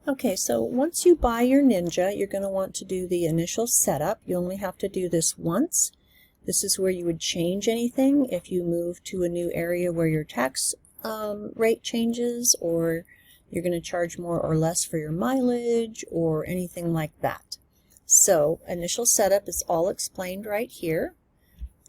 Okay, so once you buy your Ninja, you're going to want to do the initial setup. You only have to do this once. This is where you would change anything if you move to a new area where your tax rate changes, or you're going to charge more or less for your mileage or anything like that. So initial setup is all explained right here.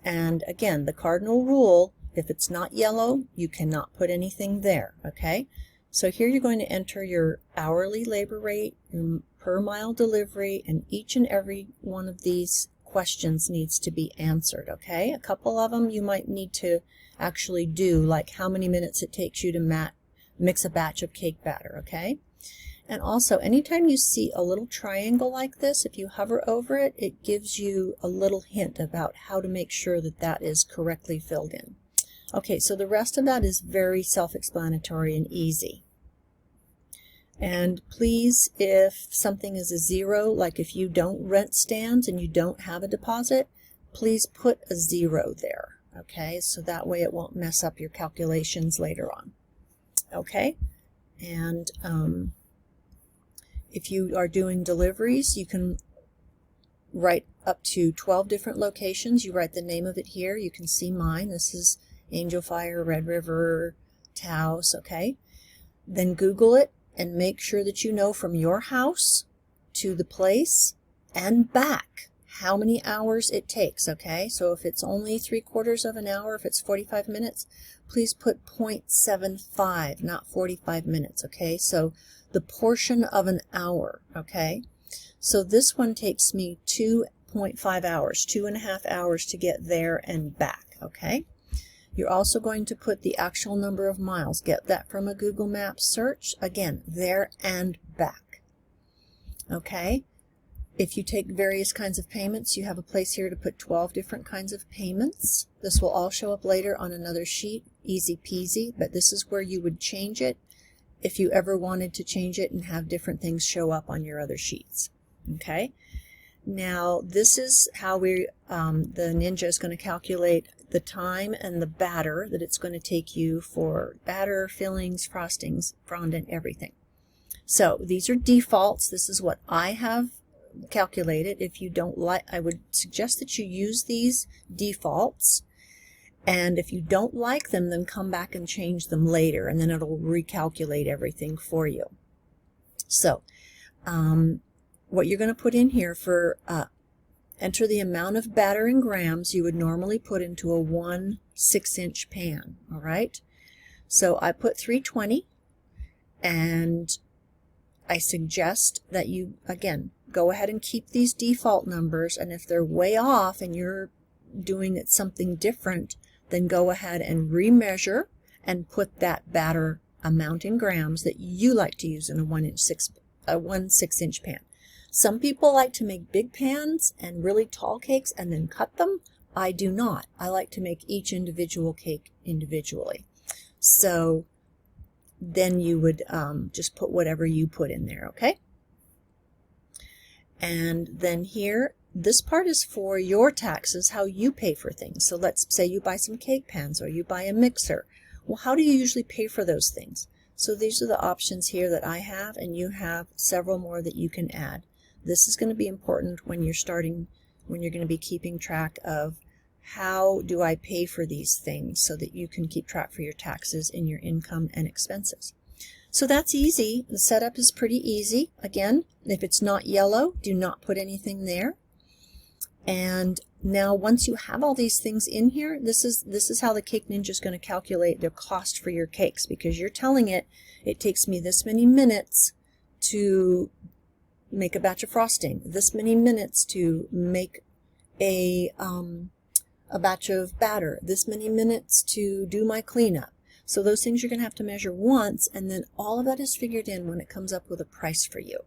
And again, the cardinal rule, if it's not yellow, you cannot put anything there, okay? So here you're going to enter your hourly labor rate, your per mile delivery, and each and every one of these questions needs to be answered, okay? A couple of them you might need to actually do, like how many minutes it takes you to mix a batch of cake batter, okay? And also, anytime you see a little triangle like this, if you hover over it, it gives you a little hint about how to make sure that that is correctly filled in. Okay, so the rest of that is very self-explanatory and easy. And please, if something is a 0, like if you don't rent stands and you don't have a deposit, please put a 0 there, okay? So that way it won't mess up your calculations later on, okay? And if you are doing deliveries, you can write up to 12 different locations. You write the name of it here. You can see mine. This is Angel Fire, Red River, Taos, okay? Then Google it and make sure that you know from your house to the place and back how many hours it takes, okay? So if it's only 3/4 of an hour, if it's 45 minutes, please put 0.75, not 45 minutes, okay? So the portion of an hour, okay? So this one takes me 2.5 hours, 2.5 hours to get there and back, okay? You're also going to put the actual number of miles. Get that from a Google Maps search. Again, there and back, okay? If you take various kinds of payments, you have a place here to put 12 different kinds of payments. This will all show up later on another sheet, easy peasy, but this is where you would change it if you ever wanted to change it and have different things show up on your other sheets, okay? Now, this is how the Ninja is going to calculate the time and the batter that it's going to take you for batter, fillings, frostings, fondant, everything. So these are defaults. This is what I have calculated. If you don't like, I would suggest that you use these defaults. And if you don't like them, then come back and change them later, and then it'll recalculate everything for you. So, what you're going to put in here for enter the amount of batter in grams you would normally put into a 1 6-inch pan, all right? So I put 320, and I suggest that you, again, go ahead and keep these default numbers, and if they're way off and you're doing it something different, then go ahead and remeasure and put that batter amount in grams that you like to use in a 1 6-inch pan. Some people like to make big pans and really tall cakes and then cut them. I do not. I like to make each individual cake individually. So then you would just put whatever you put in there, okay? And then here, this part is for your taxes, how you pay for things. So let's say you buy some cake pans or you buy a mixer. Well, how do you usually pay for those things? So these are the options here that I have, and you have several more that you can add. This is going to be important when you're going to be keeping track of how do I pay for these things, so that you can keep track for your taxes in your income and expenses. So that's easy. The setup is pretty easy. Again, if it's not yellow, do not put anything there. And now once you have all these things in here, this is how the Cake Ninja is going to calculate the cost for your cakes, because you're telling it takes me this many minutes to make a batch of frosting, this many minutes to make a batch of batter, this many minutes to do my cleanup. So those things you're going to have to measure once, and then all of that is figured in when it comes up with a price for you.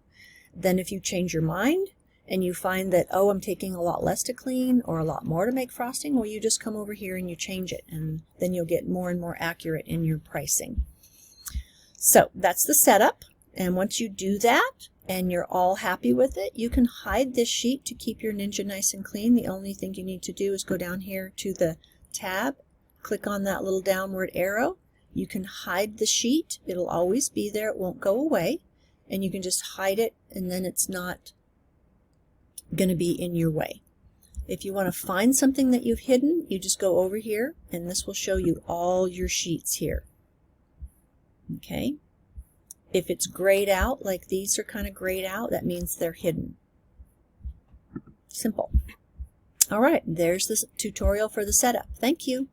Then if you change your mind and you find that, oh, I'm taking a lot less to clean or a lot more to make frosting, well, you just come over here and you change it, and then you'll get more and more accurate in your pricing. So that's the setup, and once you do that and you're all happy with it, you can hide this sheet to keep your Ninja nice and clean. The only thing you need to do is go down here to the tab, click on that little downward arrow. You can hide the sheet. It'll always be there. It won't go away. and you can just hide it, and then it's not going to be in your way. If you want to find something that you've hidden, you just go over here, and this will show you all your sheets here. Okay? If it's grayed out, like these are kind of grayed out, that means they're hidden. Simple. All right, there's the tutorial for the setup. Thank you.